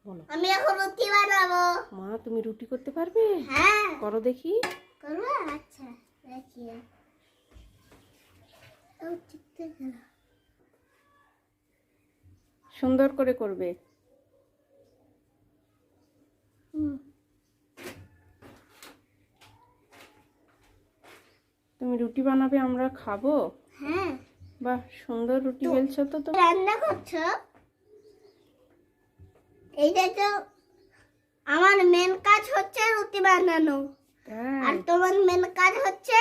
বলো। আমি এখন রুটি বানাবো। মা তুমি রুটি করতে পারবে? হ্যাঁ করো দেখি। করবো। আচ্ছা দেখি। ও চিপতে গেল। সুন্দর করে করবে। তুমি রুটি বানাবে, আমরা খাবো। হ্যাঁ বাহ, সুন্দর রুটি বেলছো তো তুমি। রান্না করছো? এইটা তো আমার মেন কাজ হচ্ছে রুটি বানানো, আর তাই? তোমার মেন কাজ হচ্ছে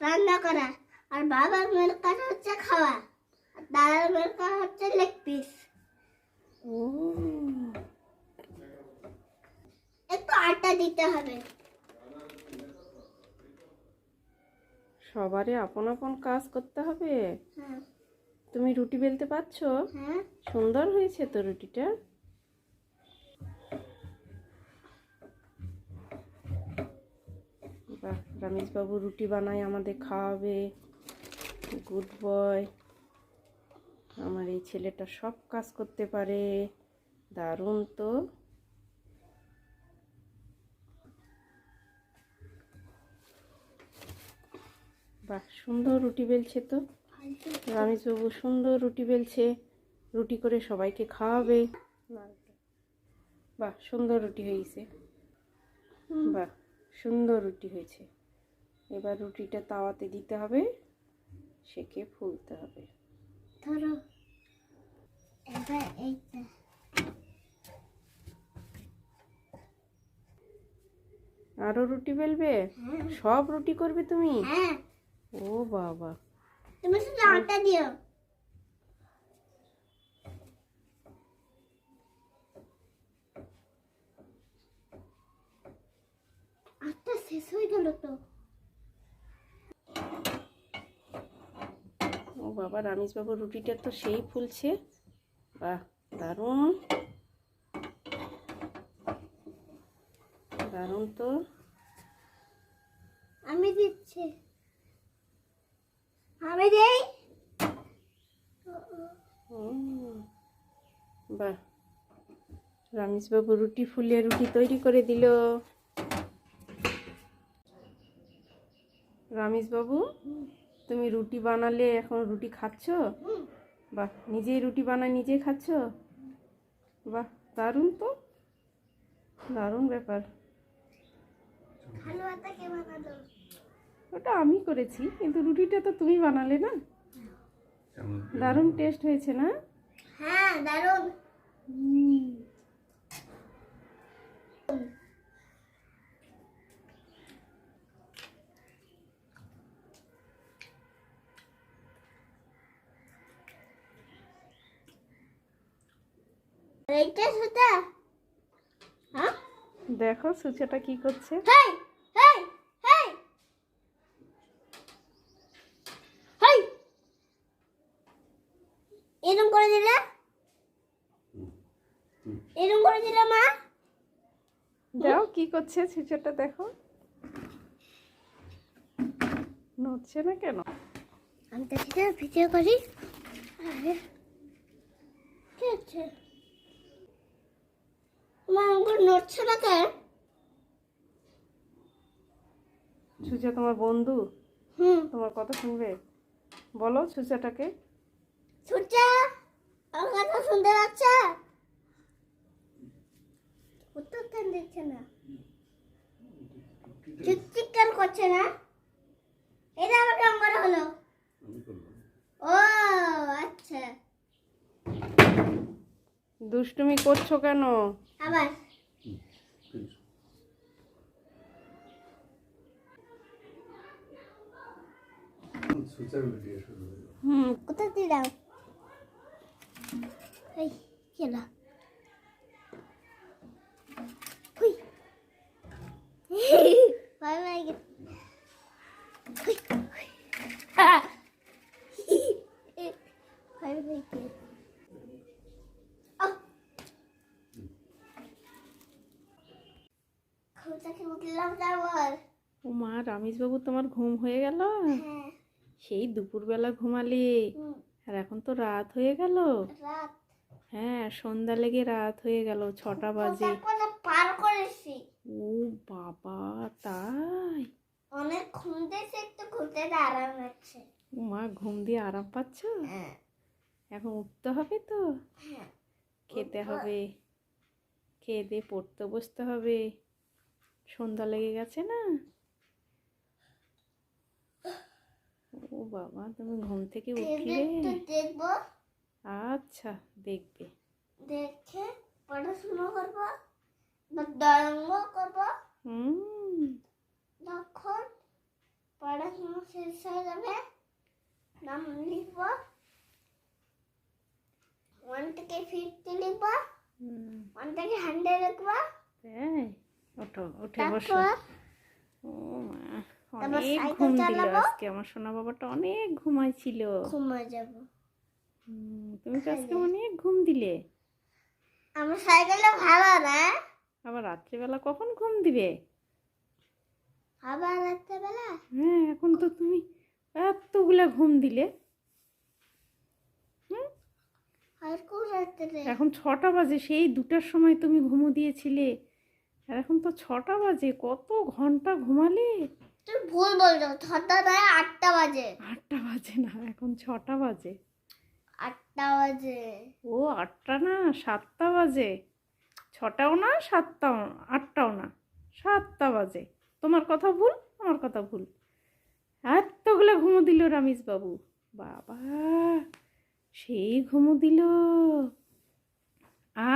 রান্না করা, আর বাবার মেন কাজ হচ্ছে খাওয়া, আর দাদার মেন কাজ হচ্ছে লেগ পিস। ও, একটু আটা দিতে হবে। সবারই আপন আপন কাজ করতে হবে। হ্যাঁ তুমি রুটি বেলতে পারছো? হ্যাঁ সুন্দর হয়েছে তো রুটিটা। বাহ, রমেশ বাবু রুটি বানায় আমাদের খাওয়াবে। Good boy. আমার এই ছেলেটা সব কাজ করতে পারে। দারুণ তো। বাহ, সুন্দর রুটি বেলছে তো রমেশ বাবু, সুন্দর রুটি বেলছে। রুটি করে সবাইকে খাওয়াবে। বাহ, সুন্দর রুটি হয়েছে। বাহ, সুন্দর রুটি হয়েছে। এবার রুটিটা তাওয়াতে দিতে হবে, সেকে ফুলতে হবে। ধরো এবার এইটা। আরো রুটি বেলবে? হ্যাঁ সব রুটি করবে তুমি? হ্যাঁ ও বাবা। তুমি শুধু আটা দিও। আটা শেষ হয়ে গেল তো। ও বাবা, রমেশ বাবুর রুটিটা তো সেই ফুলছে। বাহ, দারুণ দারুণ তো। আমি দিচ্ছি। আমি দেই। বাহ, রমেশ বাবু রুটি ফুলিয়ে রুটি তৈরি করে দিল। রমেশ বাবু, তুমি রুটি বানালে এখন রুটি খাচ্ছো? বাহ, নিজেই রুটি বানায় নিজেই খাচ্ছো? বাহ, দারুণ তো, দারুণ ব্যাপার। হালুয়াটা কে বানালো? ওটা আমি করেছি, কিন্তু রুটিটা তো তুমি বানালে না। দারুণ টেস্ট হয়েছে না? হ্যাঁ দারুণ। এইটা সুতা। হ্যাঁ দেখো সুচাটা কি করছে। হেই হেই হেই হেই, এরকম করে দিলে, এরকম করে দিলে মা। দাও কি করছে সুচাটা, দেখো নড়ছে না কেন? আমি দেখি না, ভিডিও করি। আরে কি হচ্ছে? মা আমাকে নড়ছে না কেন? সুচা তোমার বন্ধু, তোমার কথা শুনবে। বলো সুচাটাকে। সুচা, আমার কথা শুনতে পাচ্ছ? উত্তর কেন দিচ্ছে না? চিকচিক কেন করছে না? এটা আবার কেমন করে হলো? ও আচ্ছা। দুষ্টুমি করছো কেন? আবার কোথা দিলাম? এই কেলা হুই বাই বাই। হুই বাই বাই। খোঁজাকে উঠলাম তারপর। ও মা, রমেশ বাবু তোমার ঘুম হয়ে গেল? হ্যাঁ সেই দুপুরবেলা ঘুমালে, আর এখন তো রাত হয়ে গেল। রাত। হ্যাঁ, সন্ধ্যা লেগে রাত হয়ে গেল, 6টা বাজে। তারপরে পার করেছি। ও বাবা, তাই? অনেক ঘুম দিয়েছে, একটু ঘুরতে আরাম হচ্ছে। ও মা, ঘুম দিয়ে আরাম পাচ্ছ? হ্যাঁ এখন উঠতে হবে তো, হ্যাঁ খেতে হবে, খেয়ে দিয়ে পড়তে বসতে হবে, সন্ধ্যা লেগে গেছে না? ও বাবা, তুমি ঘুম থেকে উঠলে? একটু দেখবো, আচ্ছা, দেখবে। দেখে পড়াশোনা করবো বা ড্রয়িং করবো। হুম। তখন পড়াশোনা শেষ হয়ে যাবে, নাম লিখবো, 1 থেকে 50 লিখবো, 1 থেকে 100 লিখবো। তাই? ওঠো, উঠে বসো। তারপর ও মা, তারপর অনেক সাইকেল ঘুম দিল চালাবো, আজকে আমার সোনা বাবাটা, অনেক ঘুমাইছিল। ঘুমিয়ে যাবো। তুমি তো আজকে অনেক ঘুম দিলে। আমার সাইকেলটা ভালো না, আবার রাত্রিবেলা কখন ঘুম দিবে? আবার রাত্রেবেলা হ্যাঁ, এখন তো তুমি এতগুলা ঘুম দিলে। হুম, আর কোন রাত্রে? এখন 6টা বাজে, সেই 2টার সময় তুমি ঘুমো দিয়েছিলে, আর এখন তো 6টা বাজে, কত ঘন্টা ঘুমালে? তুই ভুল বলছো, 6টা নয়, 8টা বাজে। 8টা বাজে না, এখন 6টা বাজে। 8টা বাজে। ও 8টা না, 7টা বাজে। 6টাও না, 7টাও, 8টাও না, 7টা বাজে। তোমার কথা ভুল, আমার কথা ভুল। এতগুলো ঘুমো দিল রামিস বাবু, বাবা, সেই ঘুমো দিল,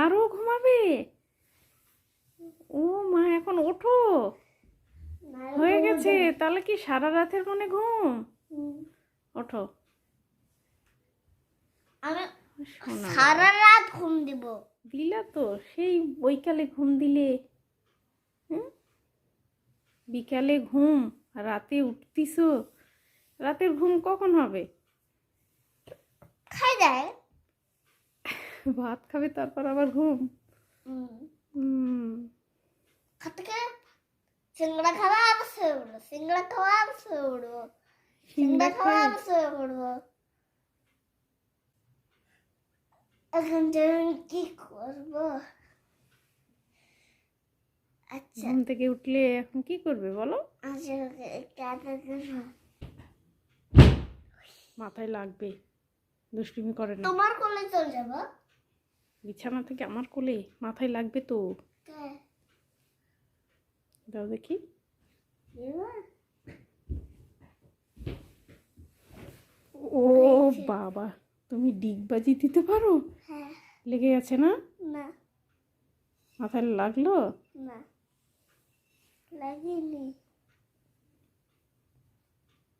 আরও ঘুমাবে? ও মা, এখন ওঠো, হয়ে গেছে। তাহলে কি সারা রাতের মনে ঘুম? ওঠো। আমি শোনা সারা রাত ঘুম দিব। দিলা তো, সেই বৈকালে ঘুম দিলে, হুম, বিকালে ঘুম, রাতে উঠতিছো। রাতের ঘুম কখন হবে? খাই দেয়। ভাত খাবে, তারপর আবার ঘুম? থেকে সিঙ্গড়া খাওয়া, আবার শুয়ে পড়বো, সিঙ্গড়া খাওয়া, আবার শুয়ে পড়বো, সিঙ্গড়া খাওয়া, আবার শুয়ে পড়বো। এখন আমি কি করবো? আচ্ছা ঘুম থেকে উঠলে এখন কি করবে বলো? আচ্ছা, মাথায় লাগবে, দুষ্টুমি করে না। তোমার কোলে চলে যাবো। বিছানা থেকে আমার কোলে মাথায় লাগবে তো। কে? দাও দেখি। ও বাবা, তুমি ডিগবাজি দিতে পারো? হ্যাঁ। লেগে গেছে না? না মাথায় লাগলো? না, লাগেনি।